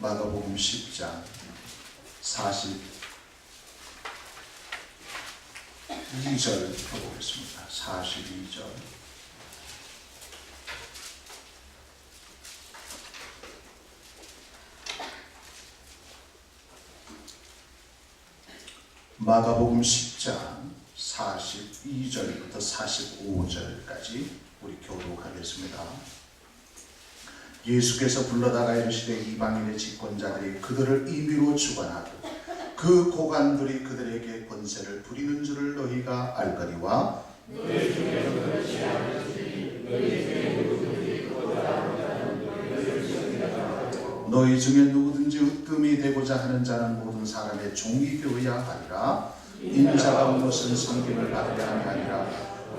마가복음 10장 42절 보겠습니다. 42절. 마가복음 10장 42절부터 45절까지 우리 교독하겠습니다. 예수께서 불러다가 이르시되 이방인의 집권자들이 그들을 임의로 주관하고 그 고관들이 그들에게 권세를 부리는 줄을 너희가 알거니와 너희 중에 그것이 아니지 너희 중에 누구든지 그보다 못하는 너희를 시험하고 너희 중에 누구든지 으뜸이 되고자 하는 자는 모든 사람의 종이 되어야 하리라. 인자가 온 것은 섬김을 받게 함이 아니라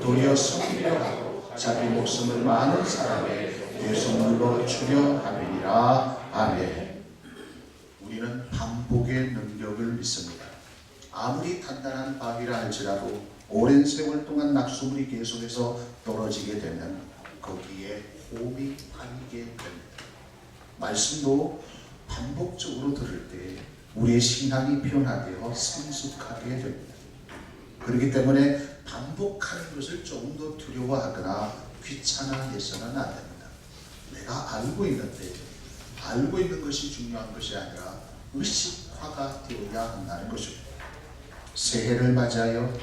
도리어 섬기려 하고 자기 목숨을 많은 사람의 대속물로 주려 함이니라. 아멘. 우리는 반복의 능력을 믿습니다. 아무리 단단한 바위라 할지라도 오랜 세월 동안 낙수물이 계속해서 떨어지게 되면 거기에 홈이 파이게 됩니다. 말씀도 반복적으로 들을 때 우리의 신앙이 변화되어 성숙하게 됩니다. 그렇기 때문에 반복하는 것을 조금 더 두려워하거나 귀찮아해서는 안 됩니다. 내가 알고 있는데 알고 있는 것이 중요한 것이 아니라 의식화가 되어야 한다는 것입니다. 새해를 맞이하여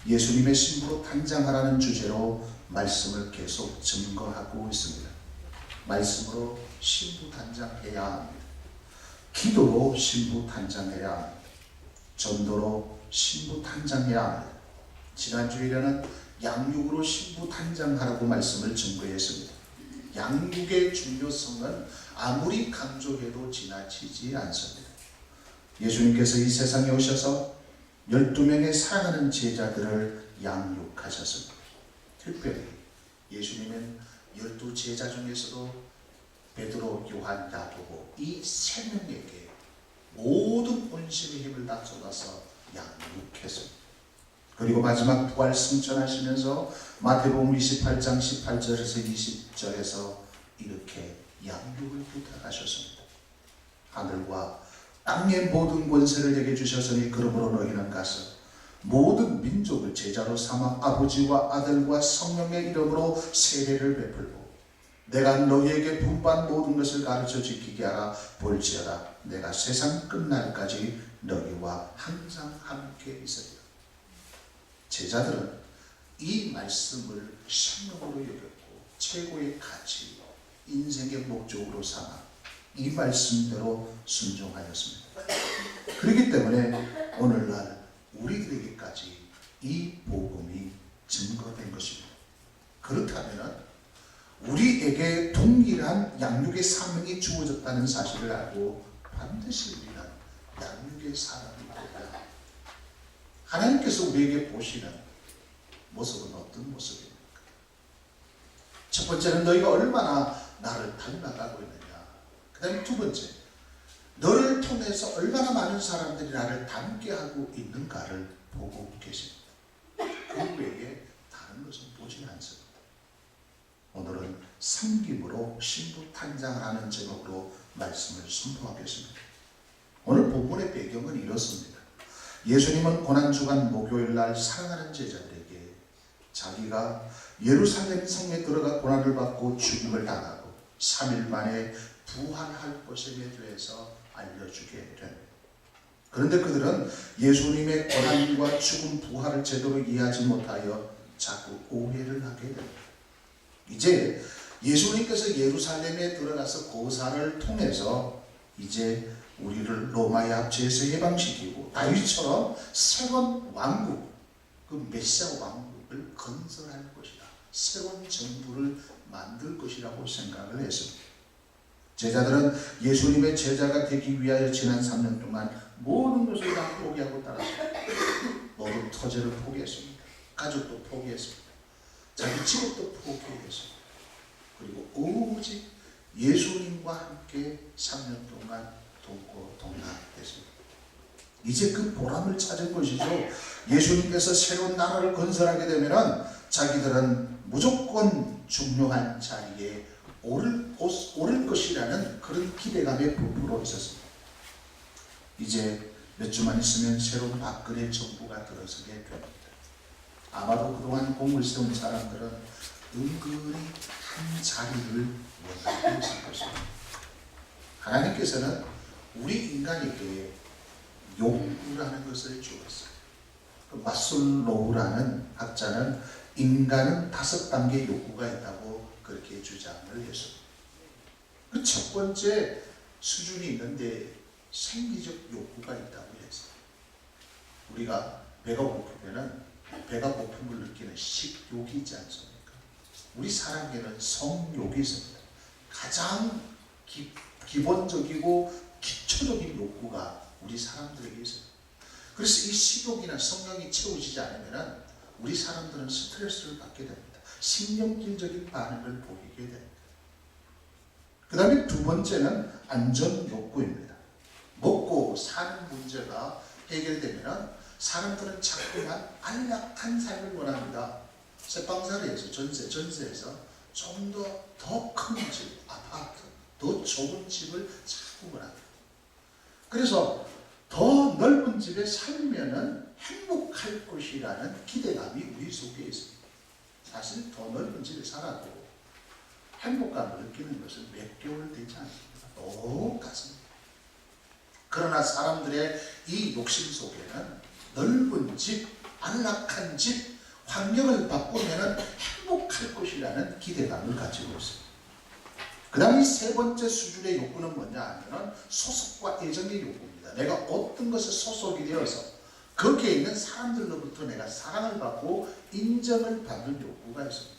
예수님의 신부로 단장하라는 주제로 말씀을 계속 증거하고 있습니다. 말씀으로 신부 단장해야 합니다. 기도로 신부 단장해야 합니다. 전도로 신부 단장해야 합니다. 지난주일에는 양육으로 신부 단장하라고 말씀을 증거했습니다. 양육의 중요성은 아무리 강조해도 지나치지 않습니다. 예수님께서 이 세상에 오셔서 12명의 사랑하는 제자들을 양육하셨습니다. 특별히 예수님은 12제자 중에서도 베드로, 요한, 야고보 이 세 명에게 모든 온심의 힘을 다 쏟아서 양육했습니다. 그리고 마지막 부활 승천하시면서 마태복음 28장 18절에서 20절에서 이렇게 양육을 부탁하셨습니다. 하늘과 땅의 모든 권세를 내게 주셨으니 그러므로 너희는 가서 모든 민족을 제자로 삼아 아버지와 아들과 성령의 이름으로 세례를 베풀고 내가 너희에게 분부한 모든 것을 가르쳐 지키게 하라. 볼지어다 내가 세상 끝날까지 너희와 항상 함께 있으리라. 제자들은 이 말씀을 생명으로 여겼고 최고의 가치, 인생의 목적으로 삼아 이 말씀대로 순종하였습니다. 그렇기 때문에 오늘날 우리들에게까지 이 복음이 증거된 것입니다. 그렇다면 우리에게 동일한 양육의 사명이 주어졌다는 사실을 알고 반드시 우리는 양육의 사람이 되어야 합니다. 하나님께서 우리에게 보시는 모습은 어떤 모습입니까? 첫 번째는 너희가 얼마나 나를 닮아가고 있느냐. 그 다음에 두 번째, 너를 통해서 얼마나 많은 사람들이 나를 닮게 하고 있는가를 보고 계십니다. 그 외에 다른 것은 보지 않습니다. 오늘은 섬김으로 신부 탄장을 하는 제목으로 말씀을 선포하겠습니다. 오늘 본문의 배경은 이렇습니다. 예수님은 고난주간 목요일날 사랑하는 제자들에게 자기가 예루살렘 성에 들어가 고난을 받고 죽임을 당하고 3일 만에 부활할 것에 대해서 알려주게 됩니다. 그런데 그들은 예수님의 고난과 죽음 부활을 제대로 이해하지 못하여 자꾸 오해를 하게 됩니다. 이제 예수님께서 예루살렘에 들어가서 고사를 통해서 이제 우리를 로마의 압제에서 해방시키고 다윗처럼 새로운 왕국, 그 메시아 왕국을 건설할 것이다. 새로운 정부를 만들 것이라고 생각을 했습니다. 제자들은 예수님의 제자가 되기 위하여 지난 3년 동안 모든 것을 다 포기하고 따랐습니다. 모든 터전을 포기했습니다. 가족도 포기했습니다. 자기 직업도 포기했습니다. 그리고 오직 예수님과 함께 3년 동안 돕고 동락했습니다. 이제 그 보람을 찾은 것이죠. 예수님께서 새로운 나라를 건설하게 되면 자기들은 무조건 중요한 자리에 오를 것이라는 그런 기대감에 부풀어 있었습니다. 이제 몇 주만 있으면 새로운 박근혜 정부가 들어서게 됩니다. 아마도 그동안 공을 세운 사람들은 은근히 한 자리를 원하고 있을 것입니다. 하나님께서는 우리 인간에게 욕구라는 것을 주었어요. 마슬로우라는 학자는 인간은 5단계 욕구가 있다고 그렇게 주장을 했습니다. 그 첫 번째 수준이 있는데 생리적 욕구가 있다고 했어요. 우리가 배가 고프면 배가 고픔을 느끼는 식욕이 있지 않습니까? 우리 사람에게는 성욕이 있습니다. 가장 기본적이고 기초적인 욕구가 우리 사람들에게 있어요. 그래서 이 식욕이나 성욕이 채워지지 않으면 우리 사람들은 스트레스를 받게 됩니다. 신경질적인 반응을 보이게 됩니다. 그 다음에 두 번째는 안전 욕구입니다. 먹고 사는 문제가 해결되면 사람들은 자꾸만 안락한 삶을 원합니다. 새빵살이에서 전세에서 좀 더 큰 집, 아파트, 더 좋은 집을 자꾸 원합니다. 그래서 더 넓은 집에 살면은 행복할 것이라는 기대감이 우리 속에 있습니다. 사실 더 넓은 집에 살아도 행복감을 느끼는 것은 몇 개월 되지 않습니다. 똑같습니다. 그러나 사람들의 이 욕심 속에는 넓은 집, 안락한 집, 환경을 바꾸면 행복할 것이라는 기대감을 가지고 있습니다. 그 다음에 세 번째 수준의 욕구는 뭐냐 하면 소속과 애정의 욕구입니다. 내가 어떤 것에 소속이 되어서 거기에 있는 사람들로부터 내가 사랑을 받고 인정을 받는 욕구가 있습니다.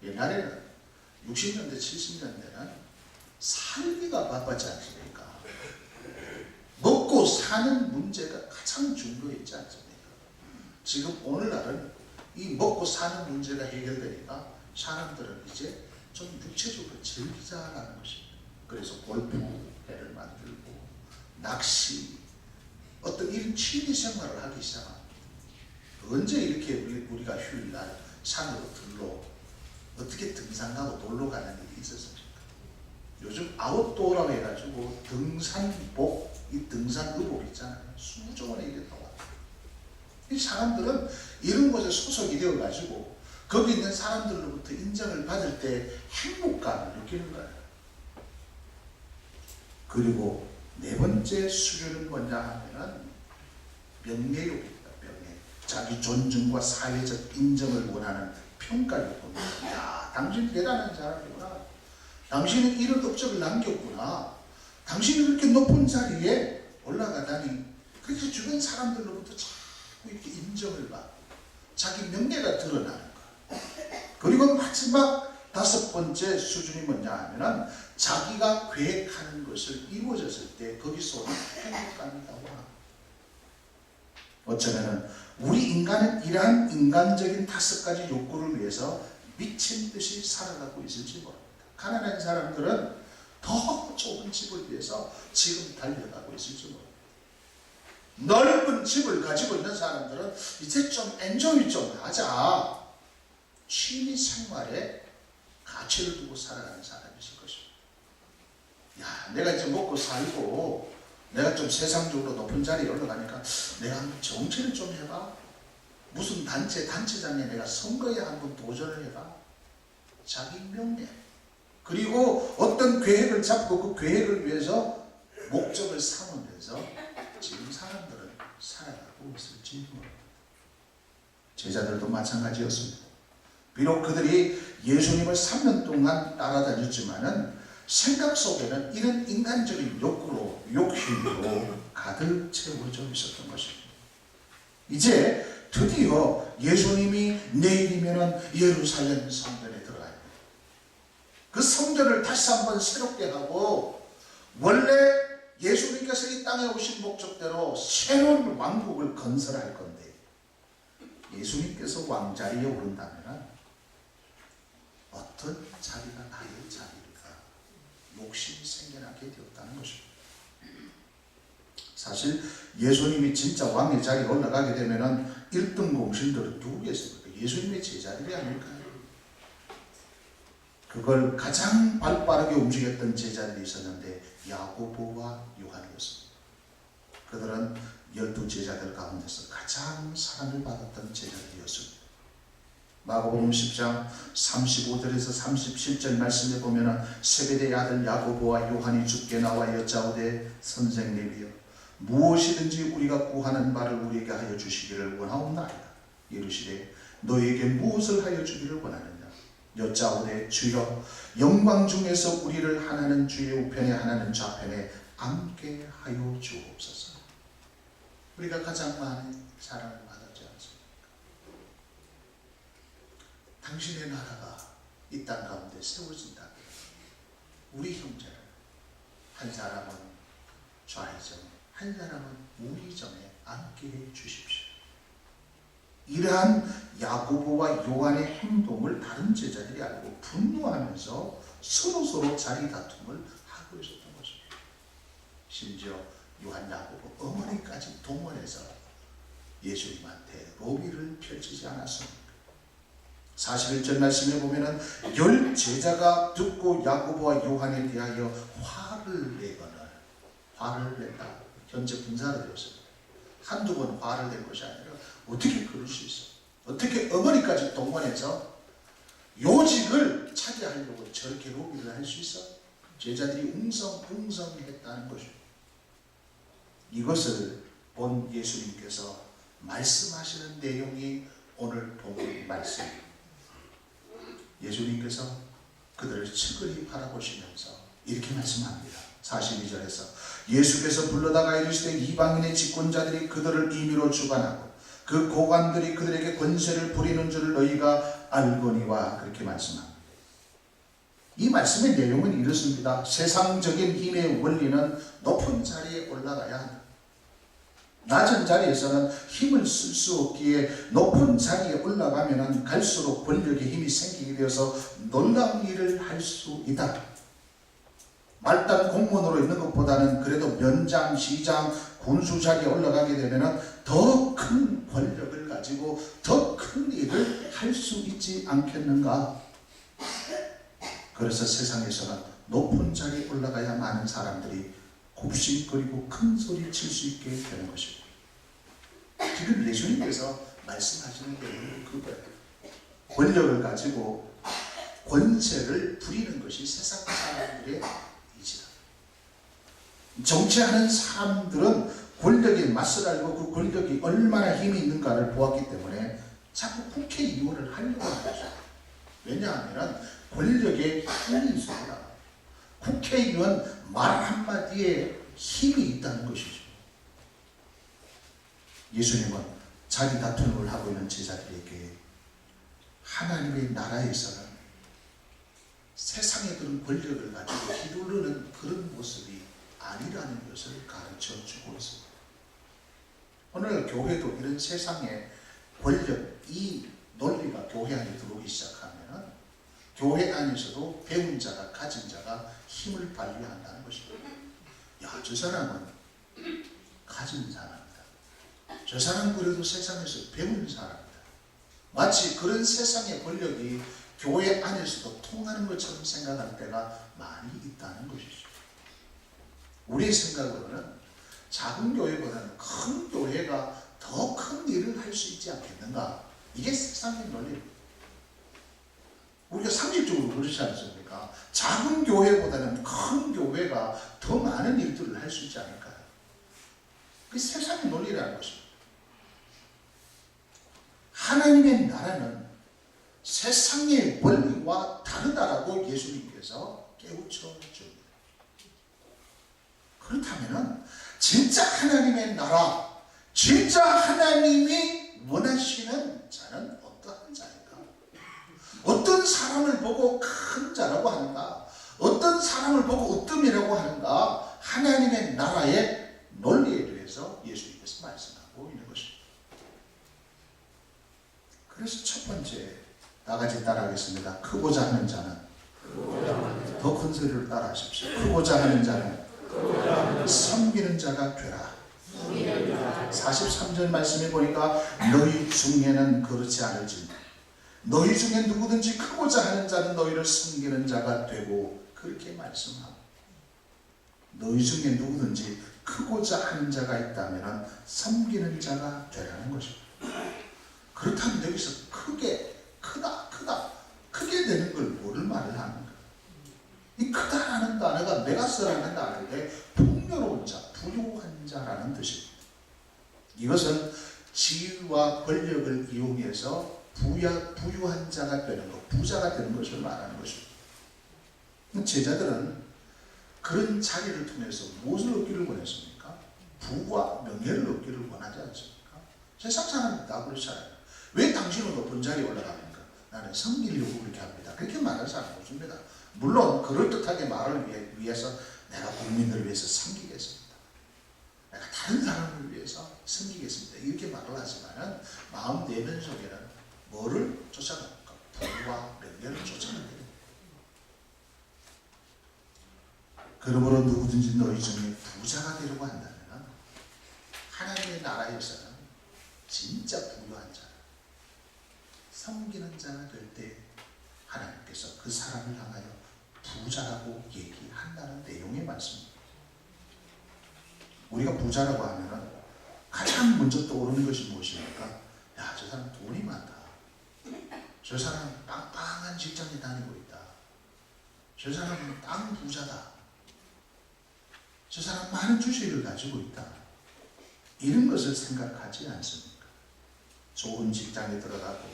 옛날에는 60년대, 70년대는 살기가 바빴지 않습니까? 먹고 사는 문제가 가장 중요해 있지 않습니까? 지금 오늘날은 이 먹고 사는 문제가 해결되니까 사람들은 이제 좀 육체적으로 즐기자라는 것입니다. 그래서 골프회를 만들고 낚시, 어떤 이런 취미 생활을 하기 시작합니다. 언제 이렇게 우리가 휴일날 산으로 들러 어떻게 등산 가고 놀러 가는 일이 있었습니까? 요즘 아웃도어라고 해가지고 등산복, 이 등산의복 있잖아요. 수조 원에 이래 나와요. 이 사람들은 이런 곳에 소속이 되어가지고 거기 있는 사람들로부터 인정을 받을 때 행복감을 느끼는 거예요. 그리고 네 번째 수준은 뭐냐 하면은 명예욕입니다. 명예. 자기 존중과 사회적 인정을 원하는 평가욕입니다. 야, 당신 대단한 사람이구나. 당신은 이런 업적을 남겼구나. 당신이 그렇게 높은 자리에 올라가다니. 그래서 주변 사람들로부터 자꾸 이렇게 인정을 받고 자기 명예가 드러나는 거야. 그리고 마지막 다섯 번째 수준이 뭐냐 하면은 자기가 계획하는 것을 이루어졌을 때 거기서 오는 행복감이 나와. 어쩌면은 우리 인간은 이러한 인간적인 5가지 욕구를 위해서 미친 듯이 살아가고 있을지 모릅니다. 가난한 사람들은 더 좋은 집을 위해서 지금 달려가고 있을지 모릅니다. 넓은 집을 가지고 있는 사람들은 이제 좀 엔조이 좀 하자. 취미 생활에 가치를 두고 살아가는 사람이 있을 것입니다. 야, 내가 이제 먹고 살고 내가 좀 세상적으로 높은 자리에 올라가니까 내가 한번 정치를 좀 해봐. 무슨 단체장에 내가 선거에 한번 도전을 해봐. 자기 명예. 그리고 어떤 계획을 잡고 그 계획을 위해서 목적을 삼으면서 지금 사람들은 살아가고 있을지 모릅니다. 제자들도 마찬가지였습니다. 비록 그들이 예수님을 3년 동안 따라다녔지만은 생각 속에는 이런 인간적인 욕구로, 욕심으로 가득 채워져 있었던 것입니다. 이제 드디어 예수님이 내일이면 예루살렘 성전에 들어가요. 그 성전을 다시 한번 새롭게 하고 원래 예수님께서 이 땅에 오신 목적대로 새로운 왕국을 건설할 건데 예수님께서 왕자리에 오른다면 어떤 자리가 나의 자리일까? 욕심이 생겨나게 되었다는 것입니다. 사실 예수님이 진짜 왕의 자리에 올라가게 되면 1등 공신들은 누구겠습니까? 예수님의 제자들이 아닐까요? 그걸 가장 발빠르게 움직였던 제자들이 있었는데 야고보와 요한이었습니다. 그들은 12제자들 가운데서 가장 사랑을 받았던 제자들이었습니다. 마가복음 10장 35절에서 37절 말씀에 보면 세베대의 아들 야고보와 요한이 주께 나와 여짜오되 선생님이여 무엇이든지 우리가 구하는 바를 우리에게 하여 주시기를 원하옵나이다. 이르시되 너에게 무엇을 하여 주기를 원하느냐. 여짜오되 주여 영광 중에서 우리를 하나는 주의 우편에 하나는 좌편에 앉게 하여 주옵소서. 우리가 가장 많은 사랑을 받았지 않습니까? 당신의 나라가 이 땅 가운데 세워진다. 우리 형제를 한 사람은 좌의정, 한 사람은 우의정에 앉게 해 주십시오. 이러한 야고보와 요한의 행동을 다른 제자들이 알고 분노하면서 서로 자리 다툼을 하고 있었던 것입니다. 심지어 요한 야고보 어머니까지 동원해서 예수님한테 로비를 펼치지 않았습니까? 41절 말씀에 보면은 10제자가 듣고 야고보와 요한에 대하여 화를 냈다. 현재 분사가 되었습니다. 한두 번 화를 낸 것이 아니라 어떻게 그럴 수 있어? 어떻게 어머니까지 동원해서 요직을 차지하려고 저렇게 로비를 할 수 있어? 제자들이 웅성했다는 것입니다. 이것을 본 예수님께서 말씀하시는 내용이 오늘 본문 말씀입니다. 예수님께서 그들을 측은히 바라보시면서 이렇게 말씀합니다. 42절에서 예수께서 불러다가 이르시되 이방인의 집권자들이 그들을 임의로 주관하고 그 고관들이 그들에게 권세를 부리는 줄을 너희가 알거니와 그렇게 말씀합니다. 이 말씀의 내용은 이렇습니다. 세상적인 힘의 원리는 높은 자리에 올라가야 한다. 낮은 자리에서는 힘을 쓸 수 없기에 높은 자리에 올라가면 갈수록 권력의 힘이 생기게 되어서 놀라운 일을 할 수 있다. 말단 공무원으로 있는 것보다는 그래도 면장, 시장, 군수 자리에 올라가게 되면 더 큰 권력을 가지고 더 큰 일을 할 수 있지 않겠는가? 그래서 세상에서는 높은 자리에 올라가야 많은 사람들이 굽신거리고 큰 소리 칠 수 있게 되는 것입니다. 지금 예수님께서 말씀하시는 게 그거예요. 권력을 가지고 권세를 부리는 것이 세상 사람들의 이지다. 정치하는 사람들은 권력에 맛을 알고 그 권력이 얼마나 힘이 있는가를 보았기 때문에 자꾸 국회의원을 하려고 하는 것이죠. 왜냐하면 권력에 힘이 있습니다. 국회의원 말 한마디에 힘이 있다는 것이죠. 예수님은 자기 다툼을 하고 있는 제자들에게 하나님의 나라에서는 세상에 그런 권력을 가지고 휘두르는 그런 모습이 아니라는 것을 가르쳐 주고 있습니다. 오늘 교회도 이런 세상의 권력, 이 논리가 교회 안에 들어오기 시작하면 교회 안에서도 배운 자가, 가진 자가 힘을 발휘한다는 것입니다. 야, 저 사람은 가진 사람이다. 저 사람은 그래도 세상에서 배운 사람이다. 마치 그런 세상의 권력이 교회 안에서도 통하는 것처럼 생각할 때가 많이 있다는 것이죠. 우리의 생각으로는 작은 교회보다는 큰 교회가 더 큰 일을 할 수 있지 않겠는가? 이게 세상의 논리입니다. 우리가 상식적으로 그렇지 않습니까? 작은 교회보다는 큰 교회가 더 많은 일들을 할 수 있지 않을까요? 그게 세상의 논리라는 것입니다. 하나님의 나라는 세상의 원리와 다르다라고 예수님께서 깨우쳐 줍니다. 그렇다면 진짜 하나님의 나라, 진짜 하나님이 원하시는 자는 어떠한 자인가? 어떤 사람을 보고 큰 자라고 하는가? 어떤 사람을 보고 으뜸이라고 하는가? 하나님의 나라의 논리에 대해서 예수님께서 말씀하고 있는 것입니다. 그래서 첫 번째, 다 같이 따라하겠습니다. 크고자 하는 자는 더 큰 소리를 따라하십시오. 크고자 하는 자는 섬기는 자가 되라. 43절 말씀에 보니까 너희 중에는 그렇지 않을지 너희 중에 누구든지 크고자 하는 자는 너희를 섬기는 자가 되고, 그렇게 말씀하고, 너희 중에 누구든지 크고자 하는 자가 있다면 섬기는 자가 되라는 것입니다. 그렇다면 여기서 크게 되는 걸 뭐를 말을 하는가? 이 크다라는 단어가 내가 쓰라는 단어인데 풍요로운 자, 부유한 자라는 뜻입니다. 이것은 지위와 권력을 이용해서 부유한 자가 되는 것, 부자가 되는 것을 말하는 것입니다. 제자들은 그런 자리를 통해서 무엇을 얻기를 원했습니까? 부와 명예를 얻기를 원하지 않습니까? 세상 사람이 다 그렇잖아요. 왜 당신은 높은 자리에 올라갑니까? 나는 섬기려고 그렇게 합니다. 그렇게 말하는 사람은 없습니다. 물론 그럴듯하게 말을 위해서 내가 국민들을 위해서 섬기겠습니다. 내가 다른 사람을 위해서 섬기겠습니다. 이렇게 말을 하지만은 마음 내면 속에는 뭐를 쫓아갑니까? 부와 명예를 쫓아가게 됩니다. 그러므로 누구든지 너희 중에 부자가 되려고 한다면 하나님의 나라에서는 진짜 부유한 자, 섬기는 자가 될 때 하나님께서 그 사람을 향하여 부자라고 얘기한다는 내용의 말씀입니다. 우리가 부자라고 하면 가장 먼저 떠오르는 것이 무엇입니까? 야, 저 사람 돈이 많다. 저 사람 빵빵한 직장에 다니고 있다. 저 사람은 땅 부자다. 저 사람 많은 주식을 가지고 있다. 이런 것을 생각하지 않습니까? 좋은 직장에 들어가고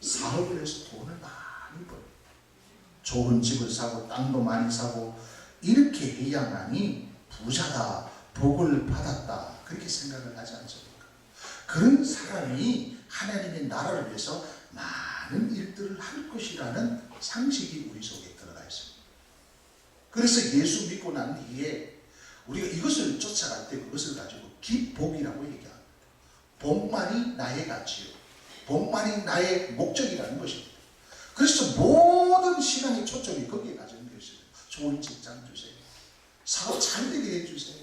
사업을 해서 돈을 많이 벌고 좋은 집을 사고 땅도 많이 사고 이렇게 해야만이 부자다, 복을 받았다, 그렇게 생각을 하지 않습니까? 그런 사람이 하나님의 나라를 위해서 많은 일들을 할 것이라는 상식이 우리 속에 들어가 있습니다. 그래서 예수 믿고 난 뒤에 우리가 이것을 쫓아갈 때 그것을 가지고 기복이라고 얘기합니다. 복만이 나의 가치요, 복만이 나의 목적이라는 것입니다. 그래서 모든 신앙의 초점이 거기에 가지는 것입니다. 좋은 직장 주세요. 사업 잘 되게 해주세요.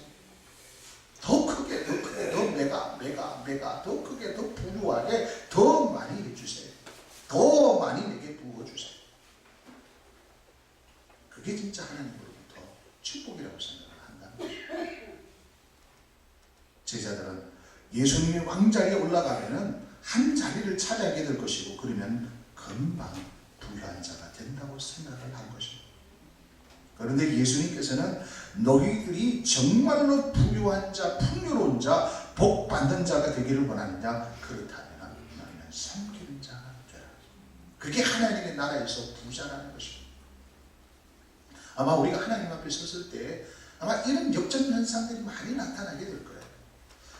더 크게, 더 크게, 더 부유하게, 더 많이 해주세요. 더 많이 내게 부어주세요. 그게 진짜 하나님으로부터 축복이라고 생각을 한다는 것입니다. 제자들은 예수님의 왕자리에 올라가면은 한 자리를 차지하게 될 것이고, 그러면 금방 부유한 자가 된다고 생각을 한 것입니다. 그런데 예수님께서는 너희들이 정말로 부유한 자, 풍요로운 자, 복 받는 자가 되기를 원하느냐? 그렇다면 너희는 섬기는 자가 되라. 그게 하나님의 나라에서 부자라는 것입니다. 아마 우리가 하나님 앞에 섰을 때 아마 이런 역전 현상들이 많이 나타나게 될 거예요.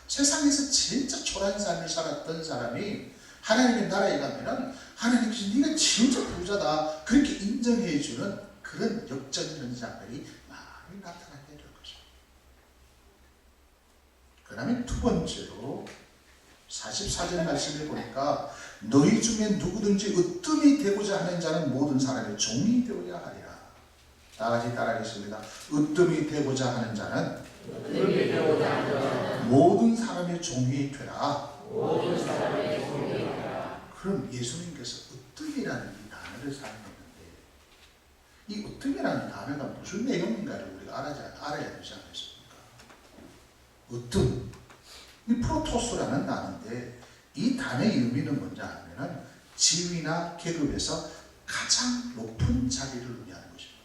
세상에서 진짜 초라한 삶을 살았던 사람이 하나님의 나라에 가면은 하나님께서 네가 진짜 부자다, 그렇게 인정해 주는 그런 역전 현상들이 많이 나타나게 될 것입니다. 그 다음에 두 번째로 44절 말씀을 보니까 너희 중에 누구든지 으뜸이 되고자 하는 자는 모든 사람의 종이 되어야 하리라. 다 같이 따라하겠습니다. 으뜸이 되고자 하는 자는 모든 사람의 종이 되라. 그럼 예수님께서 으뜸이라는 이 단어를 사용했는데, 이 으뜸이라는 단어가 무슨 내용인가를 우리가 알아야 되지 않겠습니까? 으뜸, 이 프로토스라는 단어인데 이 단어의 의미는 뭔지 아니면 지위나 계급에서 가장 높은 자리를 의미하는 것입니다.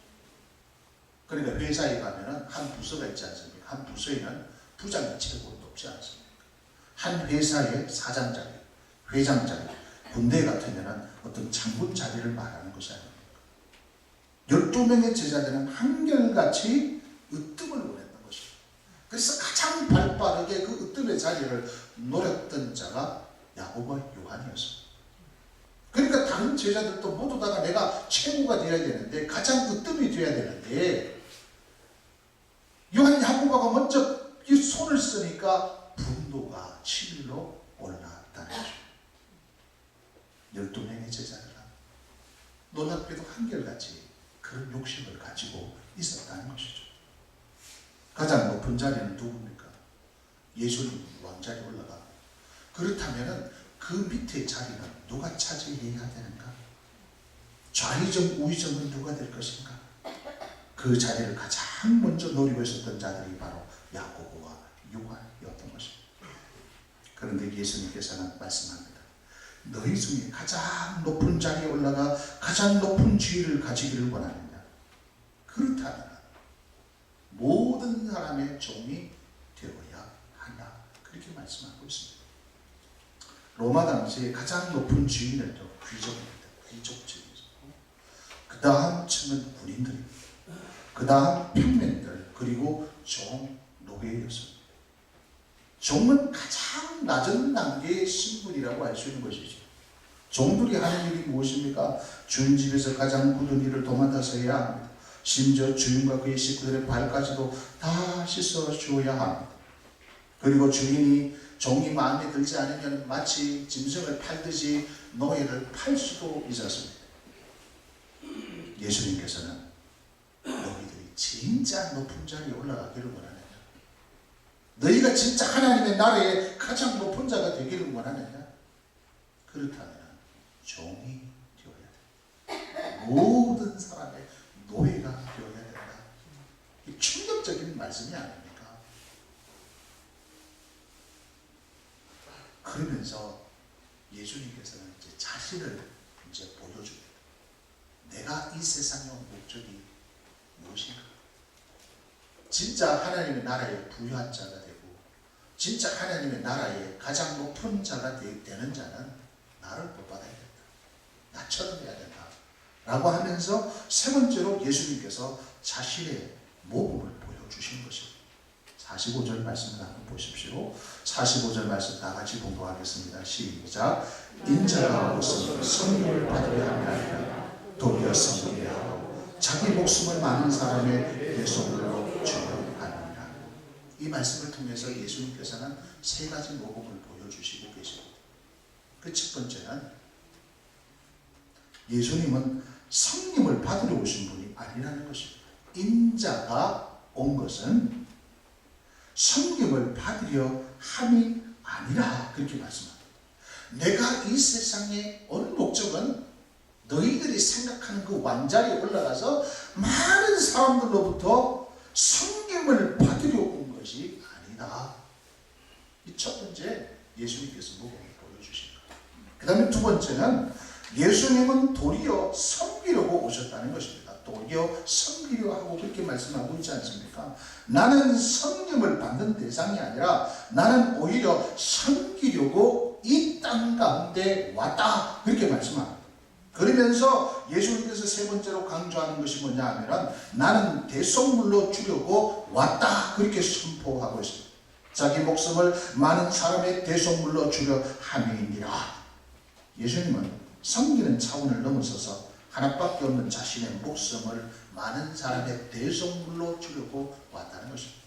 그러니까 회사에 가면은 한 부서가 있지 않습니까? 한 부서에는 부장이 최고 높지 않습니까? 한 회사의 사장 자리, 회장 자리, 군대 같으면 어떤 장군 자리를 말하는 것이 아닙니까? 12명의 제자들은 한결같이 으뜸을 원했던 것입니다. 그래서 가장 발빠르게 그 으뜸의 자리를 노렸던 자가 야고보와 요한이었습니다. 그러니까 다른 제자들도 모두 다가 내가 최고가 되어야 되는데, 가장 으뜸이 되어야 되는데, 요한 야고보가 먼저 이 손을 쓰니까 분노가 치밀로 올라왔다는 것입니다. 12명의 제자들은 놀랍게도 한결같이 그런 욕심을 가지고 있었다는 것이죠. 가장 높은 자리는 누굽니까? 예수님 왕자리에 올라가. 그렇다면 그 밑에 자리는 누가 차지해야 되는가? 좌의정 우의정은 누가 될 것인가? 그 자리를 가장 먼저 노리고 있었던 자들이 바로 야고보와 요한이었던 것입니다. 그런데 예수님께서는 말씀합니다. 너희 중에 가장 높은 자리에 올라가 가장 높은 지위를 가지기를 원하느냐? 그렇다면 모든 사람의 종이 되어야 한다. 그렇게 말씀하고 있습니다. 로마 당시에 가장 높은 지위는 귀족입니다. 귀족 지위였고, 그 다음 층은 군인들입니다. 그 다음 평민들, 그리고 종, 노예였습니다. 종은 가장 낮은 단계의 신분이라고 할 수 있는 것이죠. 종들이 하는 일이 무엇입니까? 주인 집에서 가장 굳은 일을 도맡아서 해야 합니다. 심지어 주인과 그의 식구들의 발까지도 다 씻어 주어야 합니다. 그리고 주인이 종이 마음에 들지 않으면 마치 짐승을 팔듯이 노예를 팔 수도 있었습니다. 예수님께서는 너희들이 진짜 높은 자리에 올라가기를 원하느냐? 너희가 진짜 하나님의 나라의 가장 높은 자가 되기를 원하느냐? 그렇다면 종이 되어야 된다. 모든 사람의 노예가 되어야 된다. 이 충격적인 말씀이 아닙니까? 그러면서 예수님께서는 이제 자신을 이제 보여줍니다. 내가 이 세상에 온 목적이 무엇인가? 진짜 하나님의 나라에 부유한 자가 되고 진짜 하나님의 나라에 가장 높은 자가 되는 자는 나를 본받아야 된다. 나처럼 해야 된다. 라고 하면서 세 번째로 예수님께서 자신의 모범을 보여주신 것입니다. 45절 말씀을 한번 보십시오. 45절 말씀 다 같이 공부하겠습니다. 시작. 인자가 오서 성령을 받으려 함이 아니라 도리어 성령이 하고 자기 목숨을 많은 사람의 대속으로 주려 하느니라. 이 말씀을 통해서 예수님께서는 세 가지 모범을 보여주시고 계십니다. 그 첫 번째는 예수님은 성령을 받으러 오신 분이 아니라는 것입니다. 인자가 온 것은 성령을 받으려 함이 아니라 그렇게 말씀합니다. 내가 이 세상에 온 목적은 너희들이 생각하는 그 왕자리에 올라가서 많은 사람들로부터 성령을 받으려 온 것이 아니다. 이 첫 번째 예수님께서 모범을 보여주신 것. 그 다음에 두 번째는 예수님은 도리어 섬기려고 오셨다는 것입니다. 도리어 섬기려 하고 그렇게 말씀하고 있지 않습니까? 나는 성령을 받는 대상이 아니라 나는 오히려 섬기려고 이 땅 가운데 왔다. 그렇게 말씀합니다. 그러면서 예수님께서 세 번째로 강조하는 것이 뭐냐 하면 나는 대속물로 주려고 왔다. 그렇게 선포하고 있습니다. 자기 목숨을 많은 사람의 대속물로 주려 함이니라. 예수님은 섬기는 차원을 넘어서서 하나밖에 없는 자신의 목숨을 많은 사람의 대속물로 주려고 왔다는 것입니다.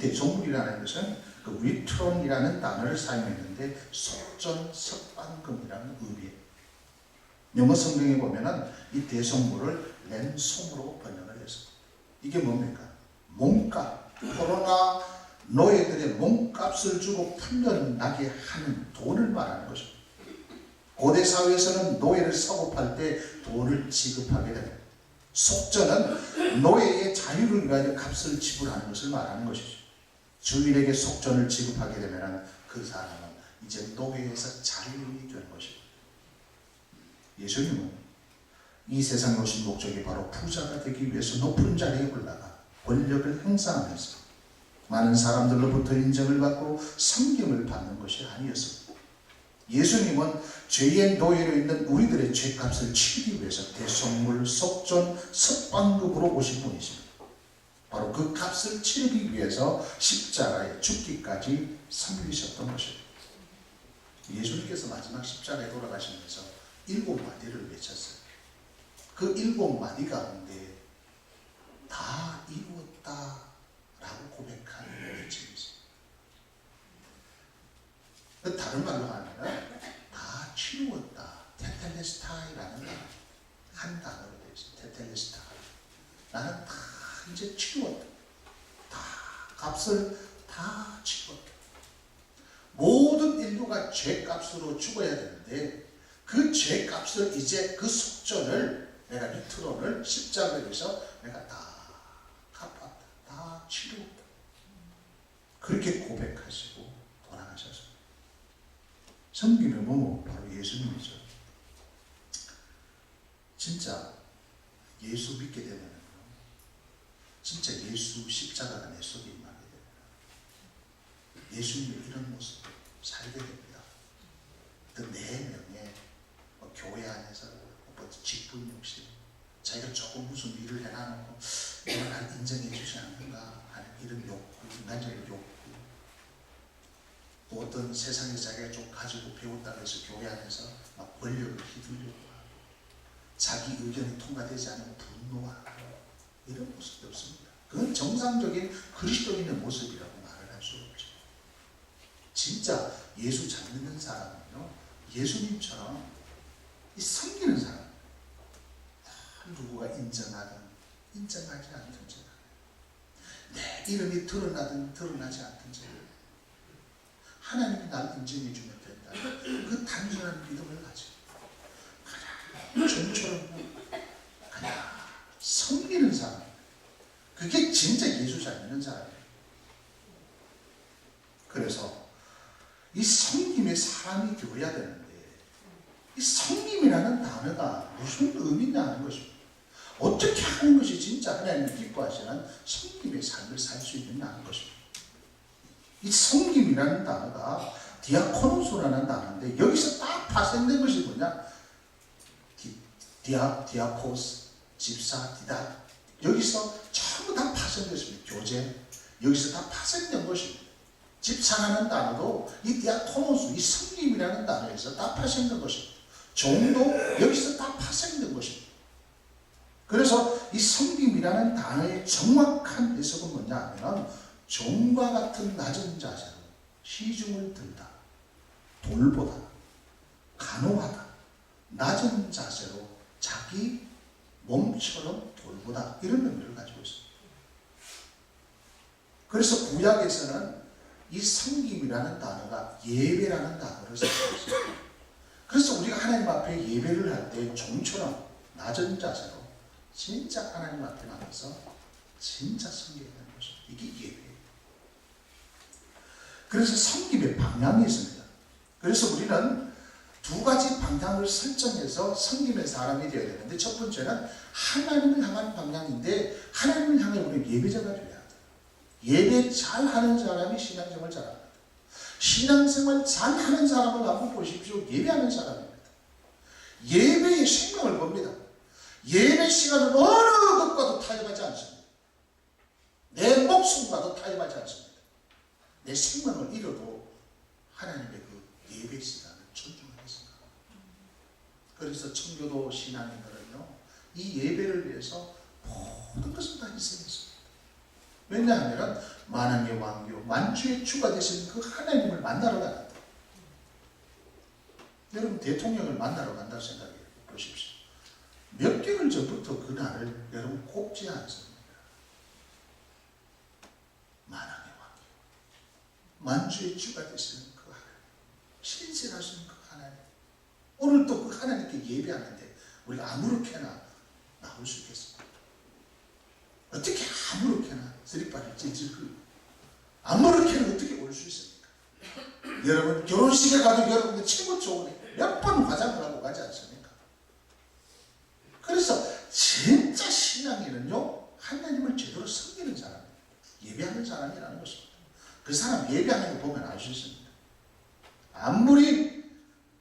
대속물이라는 것은 그 위트론이라는 단어를 사용했는데 속전석방금이라는 의미예요. 영어 성경에 보면은 이 대속물을 랜솜으로 번역을 했습니다. 이게 뭡니까? 몸값, 코로나 노예들의 몸값을 주고 풀려나게 하는 돈을 말하는 것입니다. 고대 사회에서는 노예를 사고 팔 때 돈을 지급하게 됩니다. 속전은 노예의 자유를 위하여 값을 지불하는 것을 말하는 것이죠. 주인에게 속전을 지급하게 되면 그 사람은 이제 노예에서 자유인이 되는 것입니다. 예수님은 이 세상에 오신 목적이 바로 부자가 되기 위해서 높은 자리에 올라가 권력을 행사하면서 많은 사람들로부터 인정을 받고 섬김을 받는 것이 아니었습니다. 예수님은 죄의 노예로 있는 우리들의 죄값을 치르기 위해서 대속물, 속전, 석방급으로 오신 분이십니다. 바로 그 값을 치르기 위해서 십자가에 죽기까지 섬기셨던 것입니다. 예수님께서 마지막 십자가에 돌아가시면서 7마디를 외쳤어요. 그 7마디 가운데 다 이루었다 라고 고백한 외침이 있습니다. 다른 말로 하면 다 치루었다. 테텔레스타이라는 단어, 한 단어로 되어 있어요. 테텔레스타이. 나는 다 이제 치루었다. 다 값을 다 치루었다. 모든 인류가 죄값으로 죽어야 되는데 그 죄값을 이제 그 속전을 내가 리트론을 십자가에서 내가 다 갚았다. 다 치루었다. 그렇게 고백하시고 돌아가셨습니다. 성김의 모모 바로 예수님이죠. 진짜 예수 믿게 되면 진짜 예수 십자가가 내 속에 임하게 됩니다. 예수님의 이런 모습을 살게 됩니다. 그 내면에 교회 안에서 직분 욕심, 자기가 조금 무슨 일을 해놔놓고 이걸 날 인정해 주지 않는가 하는 이런 욕구, 인간적인 욕구, 또 어떤 세상에 자기가 좀 가지고 배웠다고 해서 교회 안에서 막 권력을 휘두르려고 하고 자기 의견이 통과되지 않으면 분노하고 이런 모습이 없습니다. 그건 정상적인 그리스도인의 모습이라고 말을 할 수 없죠. 진짜 예수 잘 믿는 사람은요, 예수님처럼 이 섬기는 사람, 누구가 인정하든 인정하지 않든지 내 이름이 드러나든 드러나지 않든지 하나님이 날 인정해 주면 된다. 그 단순한 믿음을 가지고 그냥 좀처럼 그냥 섬기는 사람, 그게 진짜 예수 잘 믿는 사람이에요. 그래서 이 섬김의 사람이 되어야 되는데, 이 섬김이라는 단어가 무슨 의미냐 하는 것입니다. 어떻게 하는 것이 진짜 하나님이 기뻐하시는 섬김의 삶을 살 수 있느냐 하는 것입니다. 이 섬김이라는 단어가 디아코노스라는 단어인데, 여기서 딱 파생된 것이 뭐냐? 디아코스, 집사, 디다, 여기서 전부 다 파생됐습니다. 교제, 여기서 다 파생된 것입니다. 집사라는 단어도 이 디아코노스, 이 섬김이라는 단어에서 다 파생된 것입니다. 종도 여기서 다 파생된 것입니다. 그래서 이 섬김이라는 단어의 정확한 해석은 뭐냐 하면, 종과 같은 낮은 자세로 시중을 들다, 돌보다, 간호하다, 낮은 자세로 자기 몸처럼 돌보다, 이런 의미를 가지고 있습니다. 그래서 구약에서는 이 섬김이라는 단어가 예배라는 단어를 쓰고 있습니다. 그래서 우리가 하나님 앞에 예배를 할 때 종처럼 낮은 자세로 진짜 하나님 앞에 나가서 진짜 섬겨야 되는 것입니다. 이게 예배예요. 그래서 섬김의 방향이 있습니다. 그래서 우리는 두 가지 방향을 설정해서 섬김의 사람이 되어야 되는데, 첫 번째는 하나님을 향한 방향인데, 하나님을 향해 우리는 예배자가 되어야 돼요. 예배 잘하는 사람이 신앙생활 잘합니다. 신앙생활 잘하는 사람을 한번 보십시오. 예배하는 사람입니다. 예배의 생명을 봅니다. 예배 시간은 어느 것과도 타협하지 않습니다. 내 목숨과도 타협하지 않습니다. 내 생명을 잃어도 하나님의 그 예배 시간을 존중하겠습니다. 그래서 청교도 신앙인들은요, 이 예배를 위해서 모든 것을 다 희생했습니다. 왜냐하면 만왕의 왕교, 만주의 주가 되신 그 하나님을 만나러 가는데, 여러분 대통령을 만나러 간다고 생각해 보십시오. 몇 개월 전부터 그날을 여러분 꼽지 않습니다. 만왕의 왕교, 만주의 주가 되시는 그 하나님, 신실하신 그 하나님, 오늘 또 그 하나님께 예배하는데 우리가 아무렇게나 나올 수 있겠습니까? 어떻게 아무렇게나 쓰리바를 찔찔 끄고 아무렇게나 어떻게 올 수 있습니까? 여러분 결혼식에 가도 여러분들 최고 좋은 몇 번 화장을 하고 가지 않습니까? 그래서 진짜 신앙인은요, 하나님을 제대로 섬기는 사람, 예배하는 사람이라는 것입니다. 그 사람 예배하는 거 보면 알 수 있습니다. 아무리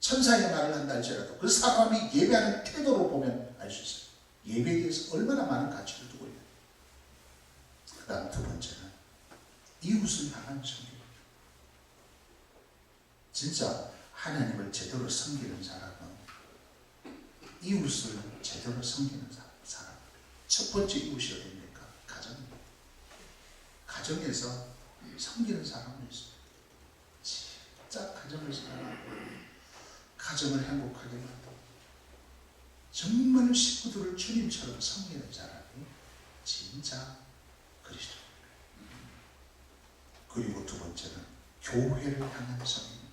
천사의 말을 한다 할지라도 그 사람이 예배하는 태도로 보면 알 수 있어요. 예배에 대해서 얼마나 많은 가치를 두고 있는지. 그 다음 두 번째는 이웃을 향한 섬김입니다. 진짜 하나님을 제대로 섬기는 사람은 이웃을 제대로 섬기는 사람. 첫 번째 이웃이 어디입니까? 가정입니다. 가정에서 섬기는 사람은 있습니다. 진짜 가정을 사랑하고 가정을 행복하게 만들고 정말 식구들을 주님처럼 섬기는 사람이 진짜 그리스도입니다. 그리고 두 번째는 교회를 향한 섬김입니다.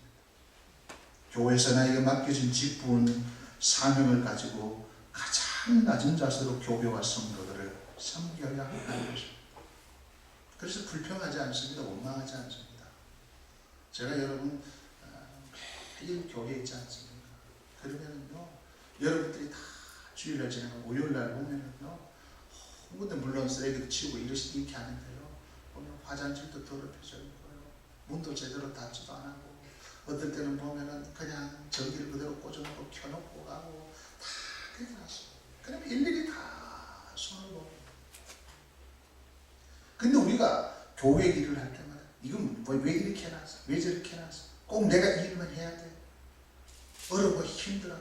교회에서 나에게 맡겨진 직분, 사명을 가지고 가장 낮은 자세로 교회와 성도들을 섬겨야 하는 것입니다. 그래서 불평하지 않습니다. 원망하지 않습니다. 제가 여러분 매일 교회에 있지 않습니까? 그러면은요, 여러분들이 다 주일날 지나고 월요일날 보면은요, 근데 물론 쓰레기도 치우고 이렇게 하는데요, 보면 화장실도 더럽혀져 있고요, 문도 제대로 닫지도 안 하고, 어떨 때는 보면은 그냥 전기를 그대로 꽂아놓고 켜놓고 가고 다 그렇게 놨어요. 그러면 일일이 다 손을 보고. 근데 우리가 교회 일을 할 때마다 이건 왜 이렇게 해놨어? 왜 저렇게 해놨어? 꼭 내가 이 일만 해야 돼? 어렵고 힘들어?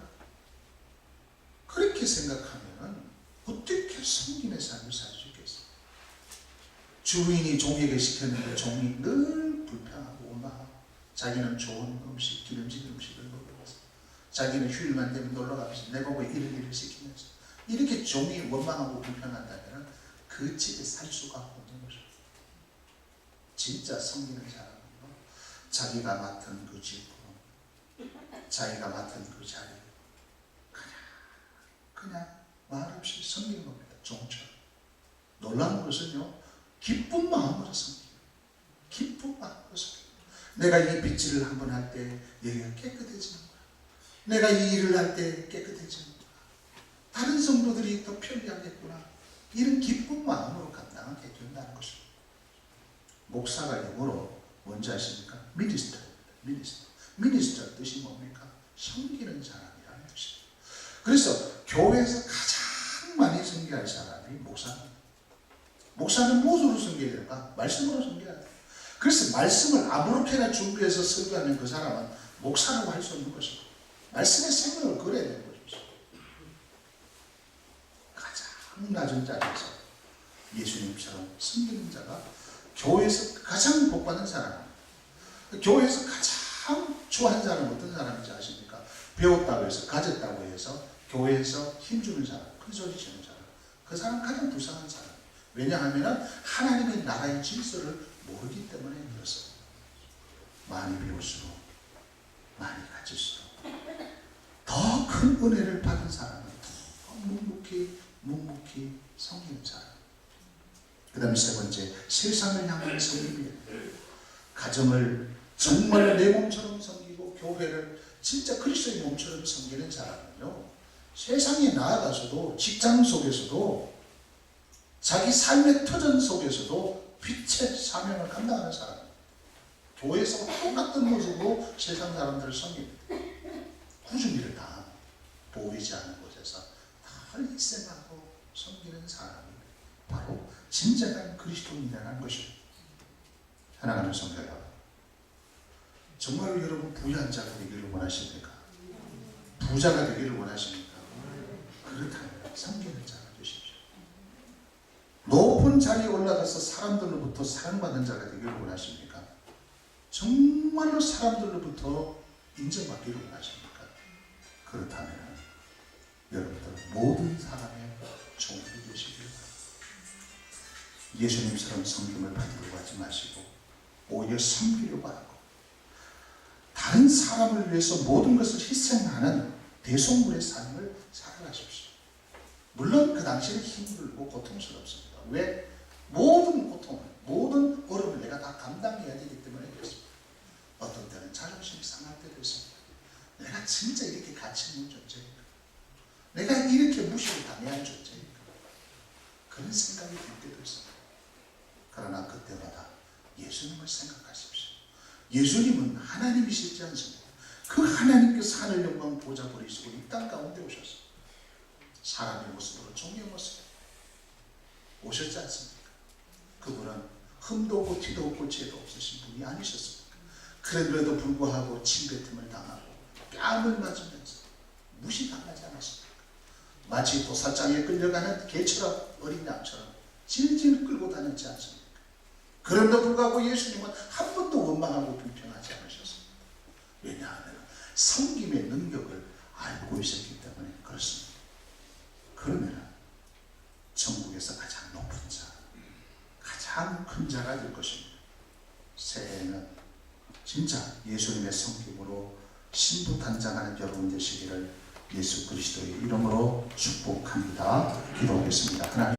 그렇게 생각하면 어떻게 섬김의 삶을 살 수 있겠어? 주인이 종에게 시켰는데 종이 늘 불평하고 원망하고, 자기는 좋은 음식, 기름진 음식을 먹으면서, 자기는 휴일만 되면 놀러가면서 내가 왜 이런 일을 시키면서, 이렇게 종이 원망하고 불평한다면 그 집에 살 수가 없는 거죠. 진짜 섬기는 사람은 자기가 맡은 그 직분, 자기가 맡은 그 자리, 그냥 말없이 섬기는 겁니다. 종처럼. 놀라운 것은요, 기쁜 마음으로 섬기는, 기쁜 마음으로 섬기는. 내가 이 빗질을 한번 할 때 여기가 깨끗해지는 거야. 내가 이 일을 할 때 깨끗해지는 거야. 다른 성도들이 더 편리하겠구나. 이런 기쁜 마음으로 감당하게 된다는 것입니다. 목사가 영어로 뭔지 아십니까? 미니스터. 미니스터 뜻이 뭡니까? 섬기는 사람이라는 뜻입니다. 그래서 교회에서 가장 많이 섬겨야 할 사람이 목사입니다. 목사는 무엇으로 섬겨야 될까? 말씀으로 섬겨야 돼. 그래서 말씀을 아무렇게나 준비해서 설교하는 그 사람은 목사라고 할 수 없는 것입니다. 말씀의 생명을 걸어야 되는 것입니다. 가장 낮은 자리에서 예수님처럼 섬기는 자가 교회에서 가장 복받는 사람입니다. 교회에서 가장 좋아하는 사람은 어떤 사람인지 아십니까? 배웠다고 해서, 가졌다고 해서 교회에서 힘주는 사람, 큰소리 치는 사람, 그 사람 가장 불쌍한 사람. 왜냐하면 하나님의 나라의 질서를 모르기 때문에 그렇습니다. 많이 배울수록, 많이 가질수록 더 큰 은혜를 받은 사람은 더 묵묵히 섬기는 사람. 그 다음에 세 번째, 세상을 향하는 섬김입니다. 가정을 정말 내 몸처럼 섬기고 교회를 진짜 그리스도의 몸처럼 섬기는 사람은요, 세상에 나아가서도, 직장 속에서도, 자기 삶의 터전 속에서도 빛의 사명을 감당하는 사람. 교회에서 똑같은 모습으로 세상 사람들을 섬깁니다. 꾸준히를 다 보이지 않는 곳에서 다 희생하고 섬기는 사람이 바로 진정한 그리스도인이라는 것입니다. 사랑하는 성도여, 정말로 여러분 부유한 자가 되기를 원하십니까? 부자가 되기를 원하십니까? 그렇다면 섬기는 자가 되십시오. 높은 자리에 올라가서 사람들로부터 사랑받는 자가 되기를 원하십니까? 정말로 사람들로부터 인정받기를 원하십니까? 그렇다면 여러분들 모든 사람의 종이 되시기를 바랍니다. 예수님처럼 섬김을 받으려고 하지 마시고 오히려 섬기려고 하고, 다른 사람을 위해서 모든 것을 희생하는 대속물의 삶을 살아가십시오. 물론 그 당시에는 힘들고 고통스럽습니다. 왜? 모든 고통을, 모든 어려움을 내가 다 감당해야 되기 때문에 그렇습니다. 어떤 때는 자존심이 상할 때도 있습니다. 내가 진짜 이렇게 가치 있는 존재인가? 내가 이렇게 무시를 당해야 할 존재인가? 그런 생각이 들 때도 있습니다. 그러나 그때마다 예수님을 생각하십시오. 예수님은 하나님이시지 않습니까? 그 하나님께서 하늘 영광 보좌 버리시고 이 땅 가운데 오셨습니다. 사람의 모습으로, 종의 모습으로 오셨지 않습니까? 그분은 흠도 없고 티도 없고 죄도 없으신 분이 아니셨습니까? 그런데도 불구하고 침뱉음을 당하고 뺨을 맞으면서 무시당하지 않았습니까? 마치 도사장에 끌려가는 개처럼, 어린 양처럼 질질 끌고 다녔지 않습니까? 그런데도 불구하고 예수님은 한 번도 원망하고 불평하지 않으셨습니다. 왜냐하면 섬김의 능력을 알고 있었기 때문에 그렇습니다. 그러면 천국에서 가장 높은 자, 가장 큰 자가 될 것입니다. 새해에는 진짜 예수님의 섬김으로 신부단장하는 여러분 되시기를 예수 그리스도의 이름으로 축복합니다. 기도하겠습니다. 하나님